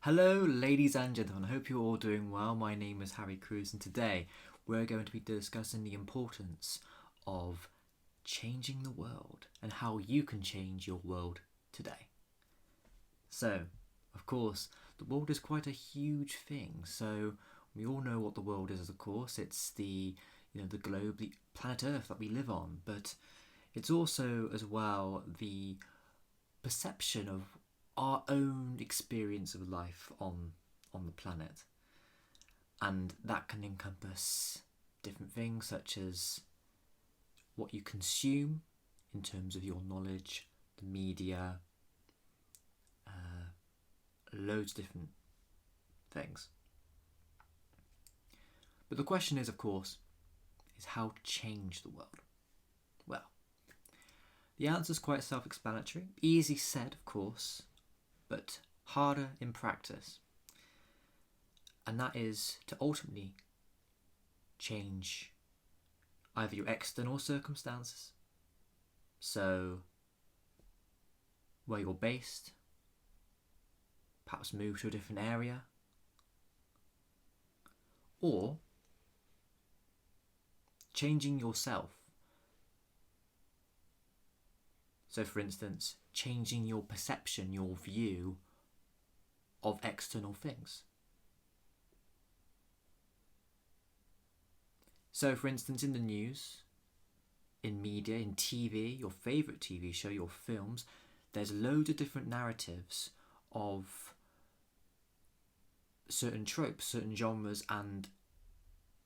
Hello, ladies and gentlemen. I hope you're all doing well. My name is Harry Cruz, and today we're going to be discussing the importance of changing the world and how you can change your world today. So, of course, the world is quite a huge thing. So, we all know what the world is, of course. It's the globe, the planet Earth that we live on, but it's also as well the perception of our own experience of life on the planet, and that can encompass different things such as what you consume in terms of your knowledge, the media, loads of different things. But the question is, of course, is how to change the world. Well, the answer is quite self-explanatory. Easy said, of course, but harder in practice. And that is to ultimately change either your external circumstances, so where you're based, perhaps move to a different area, or changing yourself. So, for instance, changing your perception, your view of external things. So, for instance, in the news, in media, in TV, your favourite TV show, your films, there's loads of different narratives of certain tropes, certain genres, and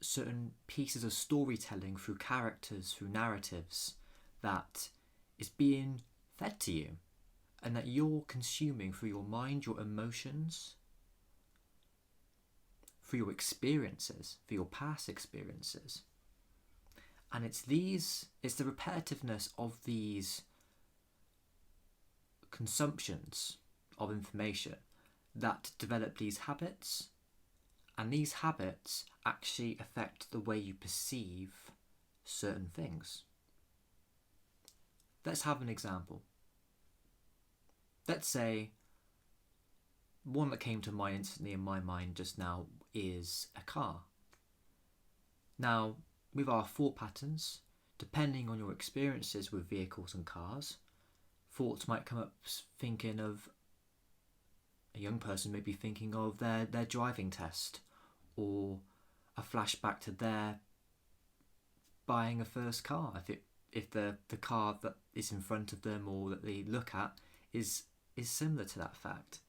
certain pieces of storytelling through characters, through narratives that is being fed to you and that you're consuming through your mind, your emotions, through your experiences, for your past experiences. And it's the repetitiveness of these consumptions of information that develop these habits, and these habits actually affect the way you perceive certain things. Let's have an example. Let's say one that came to mind instantly in my mind just now is a car. Now, with our thought patterns, depending on your experiences with vehicles and cars, thoughts might come up thinking of a young person maybe thinking of their driving test, or a flashback to their buying a first car if the car that is in front of them or that they look at is similar to that fact.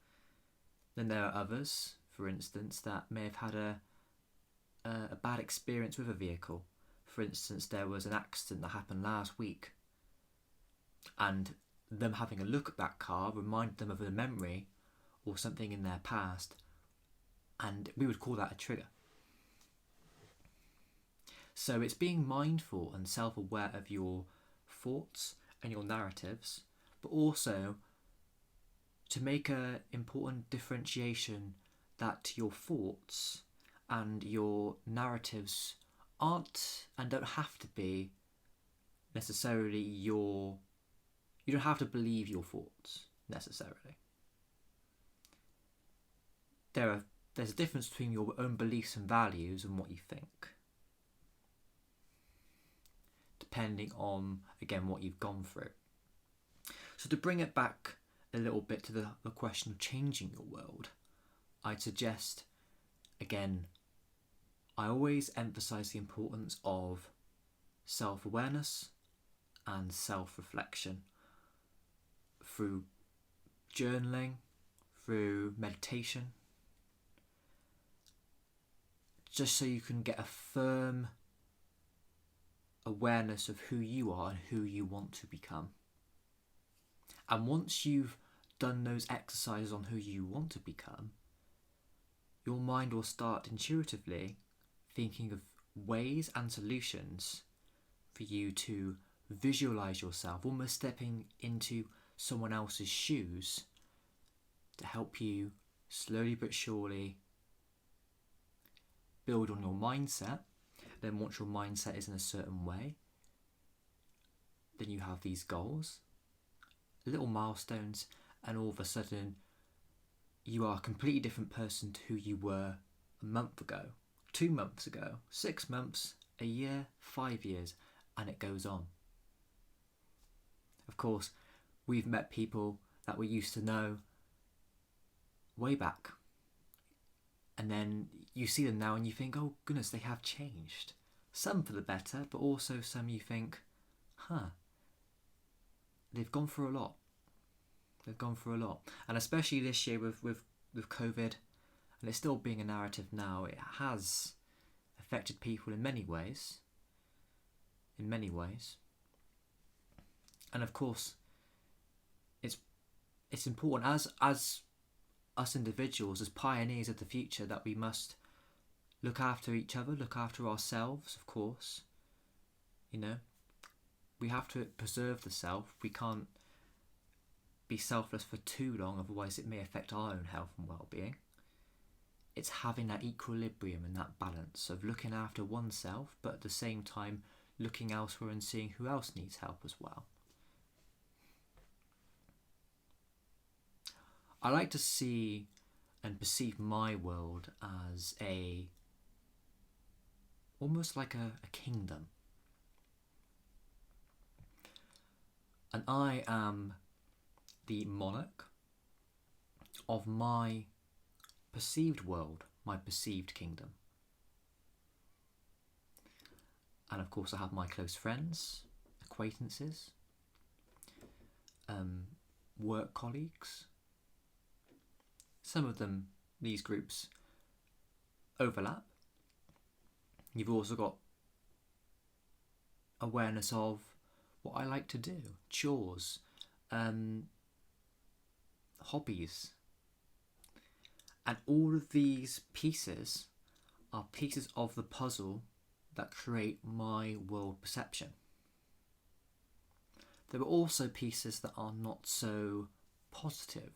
Then there are others, for instance, that may have had a bad experience with a vehicle. For instance, there was an accident that happened last week, and them having a look at that car reminded them of a memory or something in their past, and we would call that a trigger. So it's being mindful and self-aware of your thoughts and your narratives, but also to make an important differentiation that your thoughts and your narratives aren't and don't have to be necessarily you don't have to believe your thoughts necessarily. There's a difference between your own beliefs and values and what you think, depending on, again, what you've gone through. So to bring it back a little bit to the question of changing your world, I'd suggest, again, I always emphasise the importance of self-awareness and self-reflection through journaling, through meditation, just so you can get a firm awareness of who you are and who you want to become. And once you've done those exercises on who you want to become, your mind will start intuitively thinking of ways and solutions for you to visualize yourself, almost stepping into someone else's shoes to help you slowly but surely build on your mindset. Then once your mindset is in a certain way, then you have these goals, little milestones, and all of a sudden you are a completely different person to who you were a month ago, 2 months ago, 6 months, a year, 5 years, and it goes on. Of course, we've met people that we used to know way back, and then you see them now and you think, oh goodness, they have changed. Some for the better, but also some you think, they've gone through a lot. They've gone through a lot. And especially this year with COVID, and it's still being a narrative now, it has affected people in many ways. In many ways. And of course, it's important as us individuals, as pioneers of the future, that we must look after each other, look after ourselves, of course. You know, we have to preserve the self. We can't be selfless for too long, otherwise it may affect our own health and well-being. It's having that equilibrium and that balance of looking after oneself, but at the same time looking elsewhere and seeing who else needs help as well. I like to see and perceive my world as almost like a kingdom. And I am the monarch of my perceived world, my perceived kingdom. And of course I have my close friends, acquaintances, work colleagues. Some of them, these groups, overlap. You've also got awareness of what I like to do, chores, hobbies. And all of these pieces are pieces of the puzzle that create my world perception. There are also pieces that are not so positive.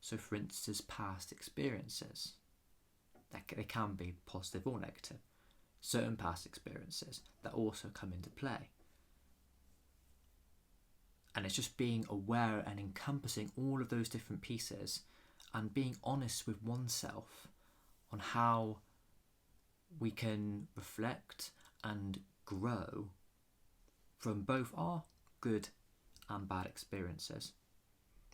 So for instance, past experiences. They can be positive or negative. Certain past experiences that also come into play. And it's just being aware and encompassing all of those different pieces and being honest with oneself on how we can reflect and grow from both our good and bad experiences.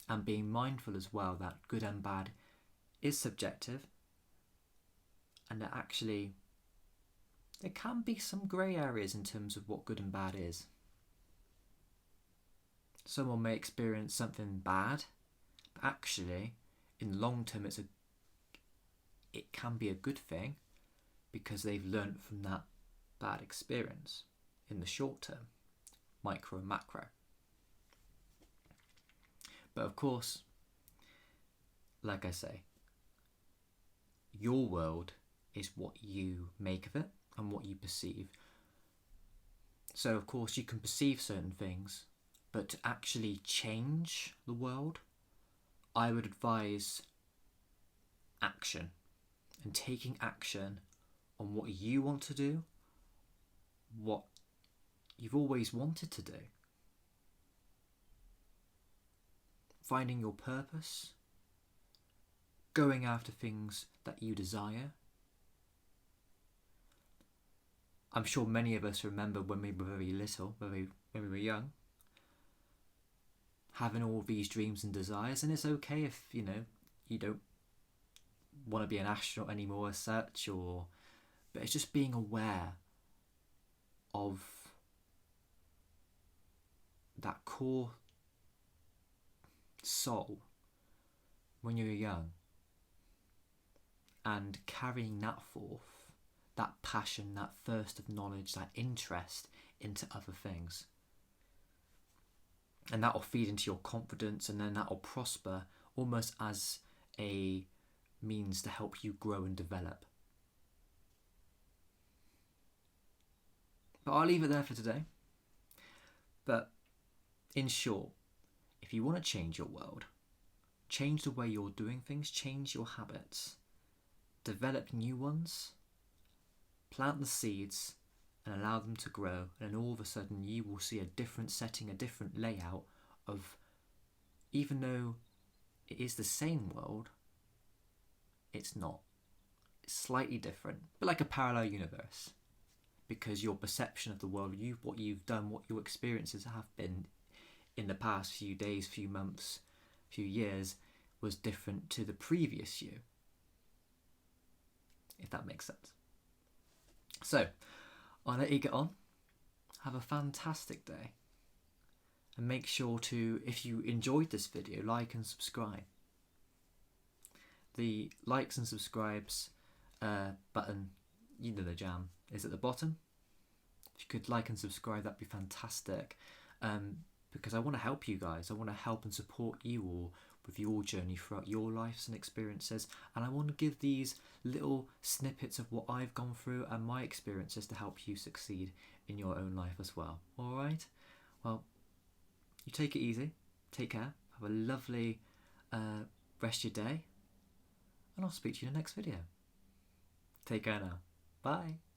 And being mindful as well that good and bad is subjective, and that actually there can be some grey areas in terms of what good and bad is. Someone may experience something bad, but actually in the long term it can be a good thing because they've learnt from that bad experience in the short term, micro and macro. But of course, like I say, your world is what you make of it and what you perceive. So of course you can perceive certain things, but to actually change the world, I would advise action and taking action on what you want to do, what you've always wanted to do. Finding your purpose, going after things that you desire. I'm sure many of us remember when we were very little, when we were young, having all these dreams and desires, and it's okay if, you don't want to be an astronaut anymore as such, but it's just being aware of that core soul when you're young and carrying that forth, that passion, that thirst of knowledge, that interest into other things. And that will feed into your confidence, and then that will prosper almost as a means to help you grow and develop. But I'll leave it there for today. But in short, if you want to change your world, change the way you're doing things, change your habits, develop new ones, plant the seeds and allow them to grow, and then all of a sudden you will see a different setting, a different layout of, even though it is the same world, It's not. It's slightly different, but like a parallel universe, because your perception of the world, what you've done, what your experiences have been in the past few days, few months, few years, was different to the previous you, if that makes sense. So I'll let you get on. Have a fantastic day, and make sure to, if you enjoyed this video, like and subscribe. The likes and subscribes button, you know the jam, is at the bottom. If you could like and subscribe, that'd be fantastic, because I want to help you guys. I want to help and support you all with your journey throughout your lives and experiences, and I want to give these little snippets of what I've gone through and my experiences to help you succeed in your own life as well. Alright? Well, you take it easy, take care, have a lovely rest of your day, and I'll speak to you in the next video. Take care now. Bye.